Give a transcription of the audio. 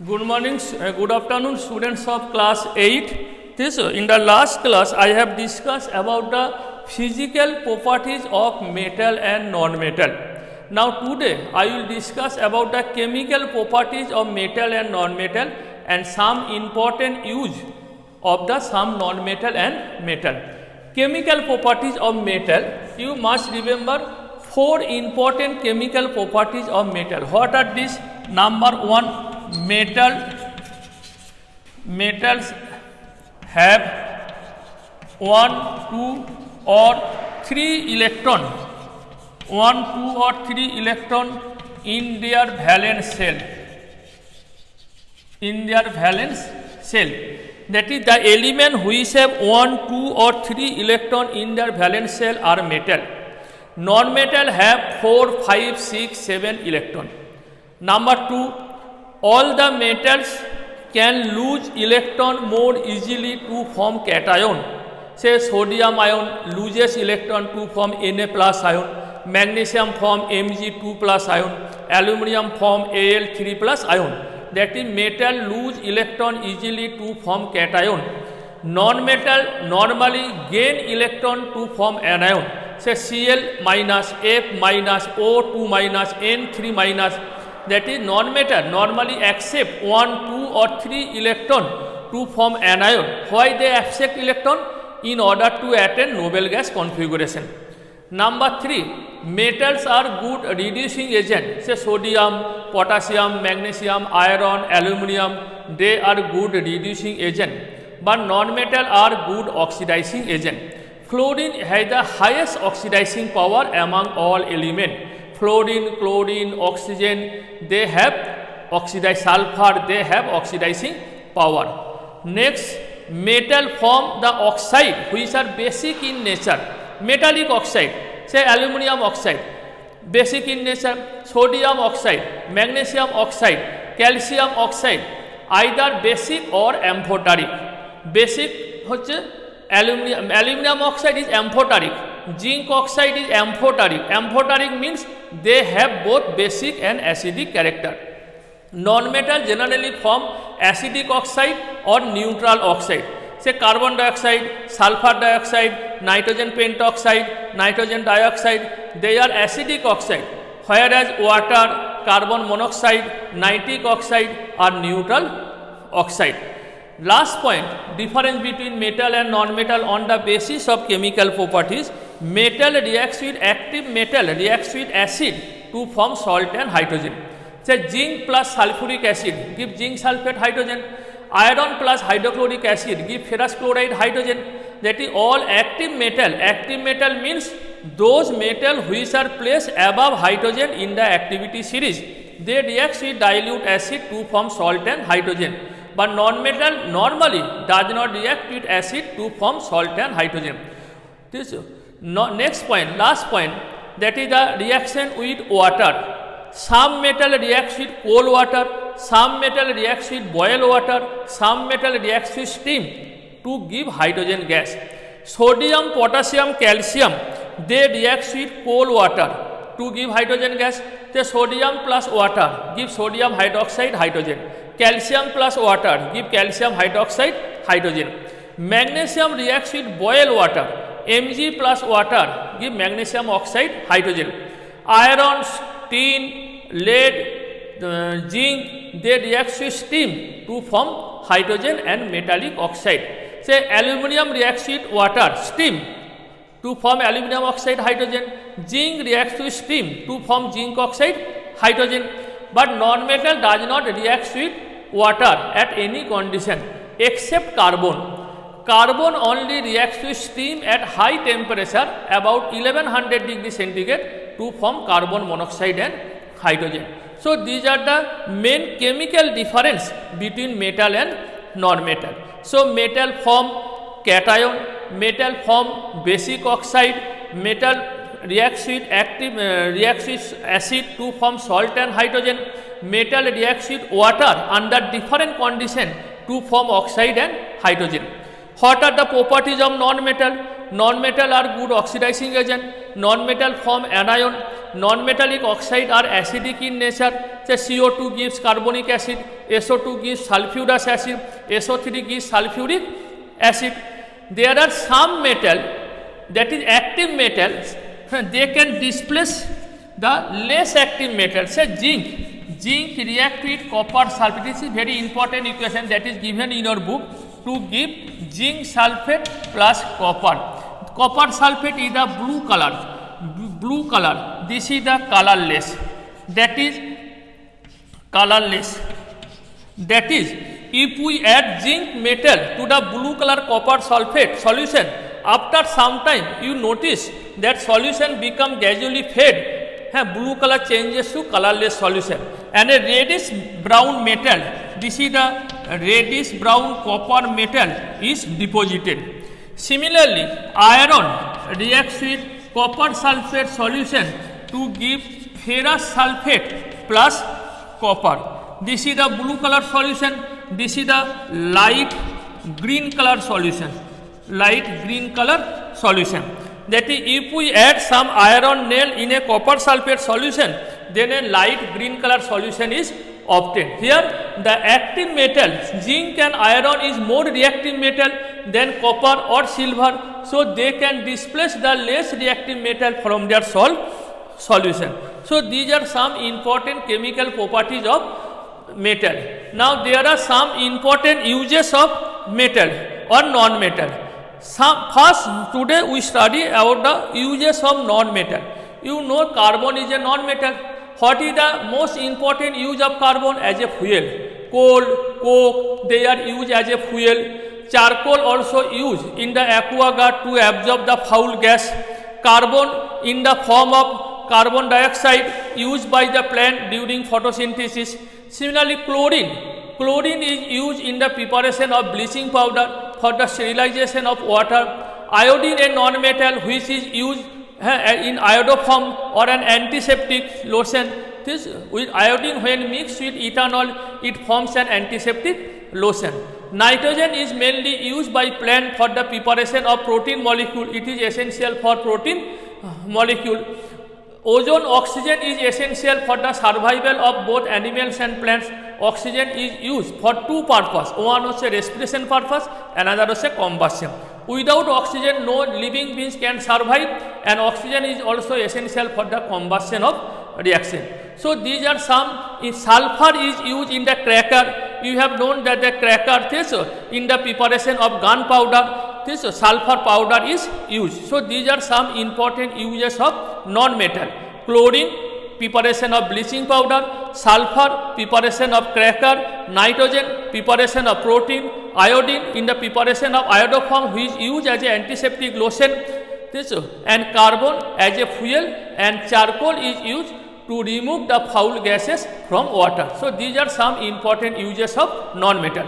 Good morning, good afternoon, students of class 8. In the last class, I have discussed about the physical properties of metal and non-metal. Now today, I will discuss about the chemical properties of metal and non-metal and some important use of the some non-metal and metal. Chemical properties of metal, you must remember 4 important chemical properties of metal. What are these? Number 1, metals have 1, 2 or 3 electron, 1, 2 or 3 electron in their valence shell. In their valence shell, that is the element which have 1, 2 or 3 electron in their valence shell are metal. Non-metal have 4, 5, 6, 7 electron. Number 2, all the metals can lose electron more easily to form cation. Say sodium ion loses electron to form Na plus ion, magnesium form Mg2 plus ion, aluminum form Al3 plus ion. That is metal lose electron easily to form cation. Non-metal normally gain electron to form anion. Say Cl minus, F minus, O2 minus, N3 minus. That is non-metal normally accept 1, 2 or 3 electron to form anion. Why they accept electron? In order to attain noble gas configuration. Number 3, metals are good reducing agent. Say sodium, potassium, magnesium, iron, aluminum, they are good reducing agent. But non-metal are good oxidizing agent. Fluorine has the highest oxidizing power among all elements. Fluorine, chlorine, oxygen, they have oxidized sulfur, they have oxidizing power. Next, metal form the oxide which are basic in nature. Metallic oxide, say aluminum oxide, basic in nature, sodium oxide, magnesium oxide, calcium oxide, either basic or amphoteric. Basic hoche aluminum oxide is amphoteric. Zinc oxide is amphoteric. Amphoteric means they have both basic and acidic character. Non-metal generally form acidic oxide or neutral oxide. Say carbon dioxide, sulfur dioxide, nitrogen pentoxide, nitrogen dioxide, they are acidic oxide. Whereas water, carbon monoxide, nitric oxide are neutral oxide. Last point, difference between metal and non-metal on the basis of chemical properties. Metal reacts with active metal reacts with acid to form salt and hydrogen. Say zinc plus sulfuric acid give zinc sulfate hydrogen. Iron plus hydrochloric acid give ferrous chloride hydrogen. That is all active metal. Active metal means those metal which are placed above hydrogen in the activity series. They react with dilute acid to form salt and hydrogen. But non-metal normally does not react with acid to form salt and hydrogen. Next point, last point, that is the reaction with water. Some metal reacts with cold water, some metal reacts with boil water, some metal reacts with steam to give hydrogen gas. Sodium, potassium, calcium, they react with cold water to give hydrogen gas. The sodium plus water give sodium hydroxide hydrogen. Calcium plus water give calcium hydroxide hydrogen. Magnesium reacts with boil water. Mg plus water give magnesium oxide hydrogen. Iron, tin, lead, zinc, they react with steam to form hydrogen and metallic oxide. Say aluminum reacts with water, steam to form aluminum oxide hydrogen. Zinc reacts with steam to form zinc oxide hydrogen. But non-metal does not react with water at any condition except carbon. Carbon only reacts with steam at high temperature about 1100 degrees centigrade to form carbon monoxide and hydrogen. So these are the main chemical difference between metal and non-metal. So metal form cation, metal form basic oxide, metal reacts with acid to form salt and hydrogen. Metal reacts with water under different condition to form oxide and hydrogen. What are the properties of non-metal? Non-metal are good oxidizing agent. Non-metal form anion. Non-metallic oxide are acidic in nature. Say CO2 gives carbonic acid, SO2 gives sulfurous acid, SO3 gives sulfuric acid. There are some metal, that is active metals, they can displace the less active metal. Say zinc. Zinc react with copper sulfate. This is very important equation that is given in your book to give zinc sulfate plus copper. Copper sulfate is the blue color. Blue color. This is the colorless. That is colorless. That is, if we add zinc metal to the blue color copper sulfate solution, after some time you notice that solution become gradually fade. Blue color changes to colorless solution, and a reddish brown metal, this is the reddish brown copper metal is deposited. Similarly, iron reacts with copper sulfate solution to give ferrous sulfate plus copper. This is the blue color solution, this is the light green color solution. Light green color solution. That is, if we add some iron nail in a copper sulfate solution, then a light green color solution is obtained. Here the active metal zinc and iron is more reactive metal than copper or silver, so they can displace the less reactive metal from their solution. So these are some important chemical properties of metal. Now there are some important uses of metal or non-metal. First, today we study about the uses of non-metal. You know carbon is a non-metal. What is the most important use of carbon? As a fuel. Coal, coke, they are used as a fuel. Charcoal also used in the aquaguard to absorb the foul gas. Carbon in the form of carbon dioxide used by the plant during photosynthesis. Similarly, chlorine. Chlorine is used in the preparation of bleaching powder for the sterilization of water. Iodine, a non-metal which is used in iodoform or an antiseptic lotion. This with iodine, when mixed with ethanol, it forms an antiseptic lotion. Nitrogen is mainly used by plant for the preparation of protein molecule. It is essential for protein molecule. Ozone, oxygen is essential for the survival of both animals and plants. Oxygen is used for two purposes. One is a respiration purpose, another is a combustion. Without oxygen, no living beings can survive, and oxygen is also essential for the combustion of reaction. So these are some. Sulfur is used in the cracker. You have known that the cracker is in the preparation of gunpowder. This sulfur powder is used. So these are some important uses of non-metal. Chlorine, preparation of bleaching powder. Sulfur, preparation of cracker. Nitrogen, preparation of protein. Iodine in the preparation of iodoform, which is used as an antiseptic lotion. And carbon as a fuel, and charcoal is used to remove the foul gases from water. So these are some important uses of non-metal.